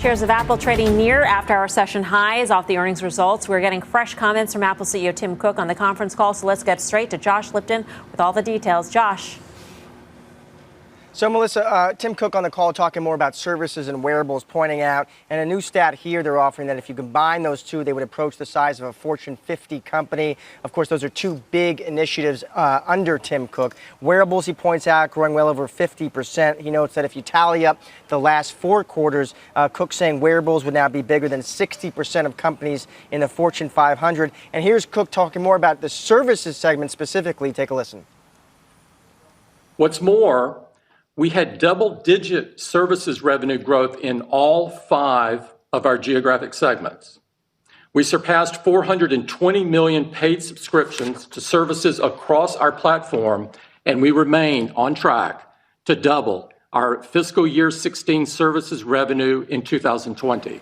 Shares of Apple trading near after-hour session highs off the earnings results. We're getting fresh comments from Apple CEO Tim Cook on the conference call, so let's get straight to Josh Lipton with all the details. Josh. So, Melissa, Tim Cook on the call talking more about services and wearables, pointing out, and a new stat here they're offering that if you combine those two, they would approach the size of a Fortune 50 company. Of course, those are two big initiatives under Tim Cook. Wearables, he points out, growing well over 50%. He notes that if you tally up the last 4 quarters, Cook saying wearables would now be bigger than 60% of companies in the Fortune 500. And here's Cook talking more about the services segment specifically. Take a listen. What's more, we had double-digit services revenue growth in all 5 of our geographic segments. We surpassed 420 million paid subscriptions to services across our platform, and we remain on track to double our fiscal year 16 services revenue in 2020.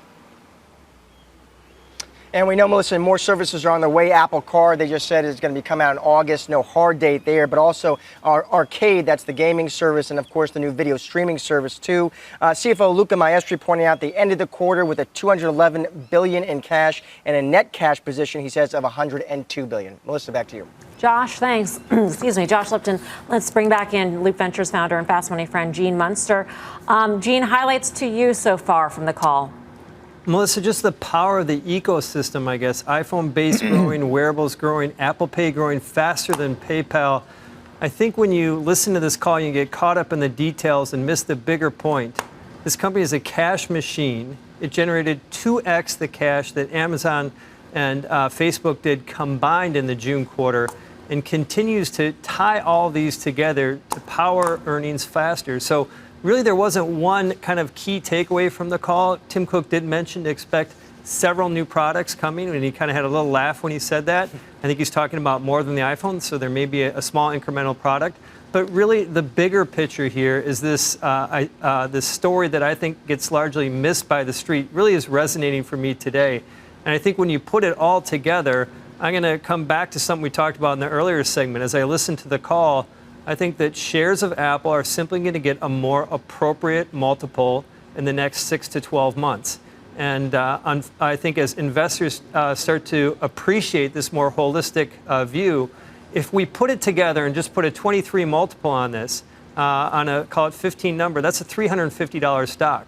And we know, Melissa, more services are on the way. Apple Card, they just said, is going to be coming out in August. No hard date there, but also our Arcade, that's the gaming service, and of course the new video streaming service too. CFO Luca Maestri pointing out they ended the quarter with a $211 billion in cash and a net cash position, he says, of $102 billion. Melissa, back to you. Josh, thanks. Excuse me, Josh Lipton. Let's bring back in Loup Ventures founder and Fast Money friend Gene Munster. Gene, highlights to you so far from the call. Melissa, just the power of the ecosystem, I guess. iPhone base growing, wearables growing, Apple Pay growing faster than PayPal. I think when you listen to this call, you get caught up in the details and miss the bigger point. This company is a cash machine. It generated 2x the cash that Amazon and Facebook did combined in the June quarter and continues to tie all these together to power earnings faster. So really, there wasn't one kind of key takeaway from the call. Tim Cook did mention to expect several new products coming, and he kind of had a little laugh when he said that. I think he's talking about more than the iPhone, so there may be a small incremental product. But really, the bigger picture here is this story that I think gets largely missed by the street, really is resonating for me today. And I think when you put it all together, I'm going to come back to something we talked about in the earlier segment. As I listened to the call, I think that shares of Apple are simply going to get a more appropriate multiple in the next 6 to 12 months. And I think as investors start to appreciate this more holistic view, if we put it together and just put a 23 multiple on this, on a, call it 15 number, that's a $350 stock.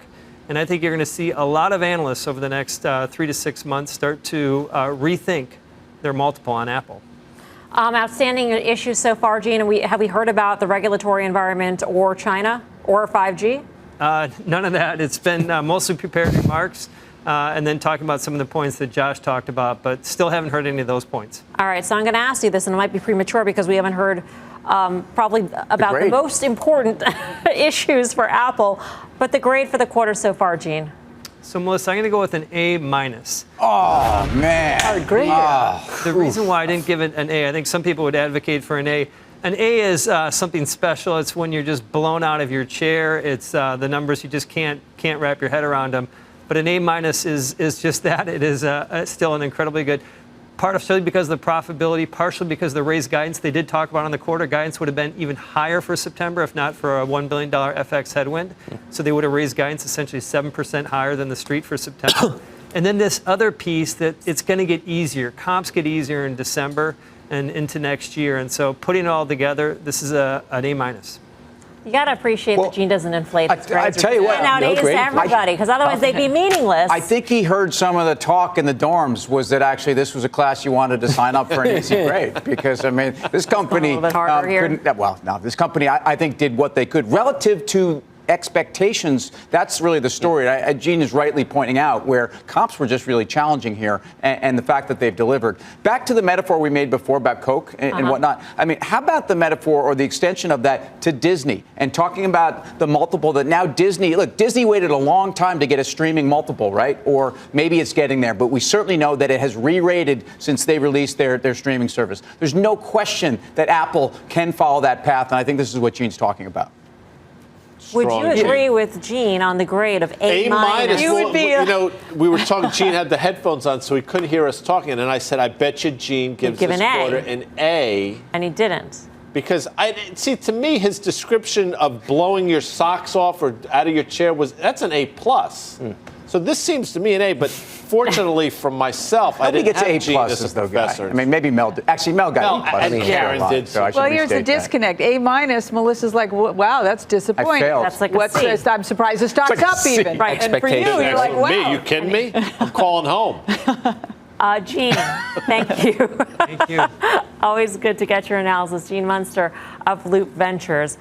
And I think you're going to see a lot of analysts over the next 3 to 6 months start to rethink their multiple on Apple. Outstanding issues so far, Gene. Have we heard about the regulatory environment or China or 5G? None of that. It's been mostly prepared remarks and then talking about some of the points that Josh talked about, but still haven't heard any of those points. All right, so I'm going to ask you this, and it might be premature because we haven't heard probably about the most important issues for Apple, but the grade for the quarter so far, Gene. So, Melissa, I'm going to go with an A-. Oh, man. Hard grade. The reason why I didn't give it an A, I think some people would advocate for an A. An A is something special. It's when you're just blown out of your chair. It's the numbers you just can't wrap your head around them. But an A- is just that. It is still an incredibly good. Partially because of the profitability, partially because of the raised guidance they did talk about on the quarter. Guidance would have been even higher for September if not for a $1 billion FX headwind. So they would have raised guidance essentially 7% higher than the street for September. And then this other piece that it's going to get easier. Comps get easier in December and into next year. And so putting it all together, this is an A-. You got to appreciate that Gene doesn't inflate his grades. I tell you what, now A's to everybody, because otherwise they'd be meaningless. I think he heard some of the talk in the dorms was that actually this was a class you wanted to sign up for an easy grade. Because, I mean, this company this company, I think, did what they could relative to expectations. That's really the story. Gene is rightly pointing out where comps were just really challenging here and the fact that they've delivered. Back to the metaphor we made before about Coke and whatnot. I mean, how about the metaphor or the extension of that to Disney and talking about the multiple that now Disney waited a long time to get a streaming multiple, right? Or maybe it's getting there, but we certainly know that it has re-rated since they released their streaming service. There's no question that Apple can follow that path, and I think this is what Gene's talking about. Would you agree with Gene on the grade of A-? You would be. We were talking. Gene had the headphones on, so he couldn't hear us talking. And I said, "I bet you Gene gives this quarter an A." And he didn't. Because to me, his description of blowing your socks off or out of your chair that's an A+. So this seems to me an A, but fortunately for myself, I didn't have Gene as a professor. I mean, maybe Mel did. Actually, Mel got A+. And Karen did. So well, here's the disconnect. A-. Melissa's like, wow, that's disappointing. I failed. That's like a C. I'm surprised the stock's up even. Right. And for you, you're like, wow. Me, you kidding me? I'm calling home. Gene, thank you. Thank you. Always good to get your analysis. Gene Munster of Loup Ventures.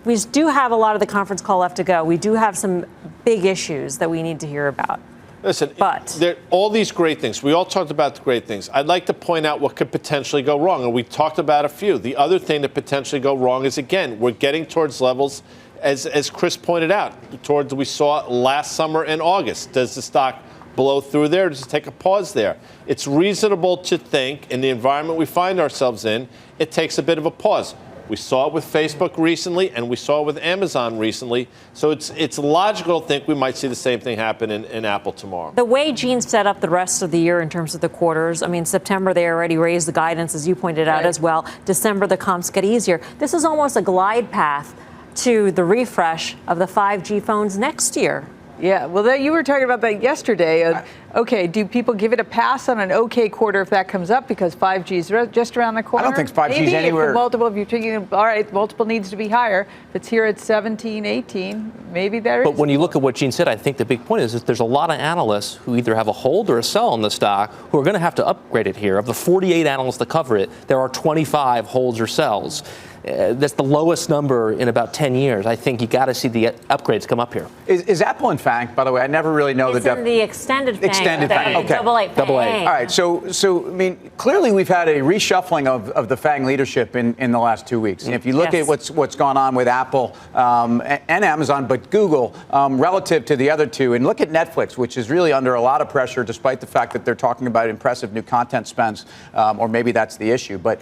We do have a lot of the conference call left to go. We do have some big issues that we need to hear about. Listen, but all these great things. We all talked about the great things. I'd like to point out what could potentially go wrong, and we talked about a few. The other thing that potentially go wrong is, again, we're getting towards levels, as Chris pointed out, towards we saw last summer in August. Does the stock blow through there? Does it take a pause there? It's reasonable to think, in the environment we find ourselves in, it takes a bit of a pause. We saw it with Facebook recently, and we saw it with Amazon recently. So it's logical to think we might see the same thing happen in Apple tomorrow. The way Gene set up the rest of the year in terms of the quarters, I mean, September, they already raised the guidance, as you pointed out as well. December, the comps get easier. This is almost a glide path to the refresh of the 5G phones next year. Yeah, well, you were talking about that yesterday. Okay, do people give it a pass on an okay quarter if that comes up because 5G is just around the corner? I don't think 5G is anywhere. If you're thinking, all right, multiple needs to be higher. If it's here at 17, 18, maybe there is. But when you look at what Gene said, I think the big point is that there's a lot of analysts who either have a hold or a sell on the stock who are going to have to upgrade it here. Of the 48 analysts that cover it, there are 25 holds or sells. That's the lowest number in about 10 years. I think you got to see the upgrades come up here. Is Apple in FANG, by the way? I never really know it's in the extended FANG. Extended FANG. Okay. Double A. All right. So I mean, clearly we've had a reshuffling of the FANG leadership in the last 2 weeks. And if you look at what's gone on with Apple and Amazon, but Google relative to the other two, and look at Netflix, which is really under a lot of pressure, despite the fact that they're talking about impressive new content spends, or maybe that's the issue. But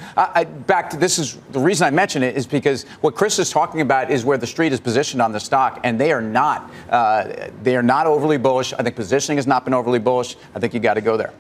back to this is the reason I mention it is because what Chris is talking about is where the street is positioned on the stock, and they are not overly bullish. I think positioning has not been overly bullish. I think you got to go there.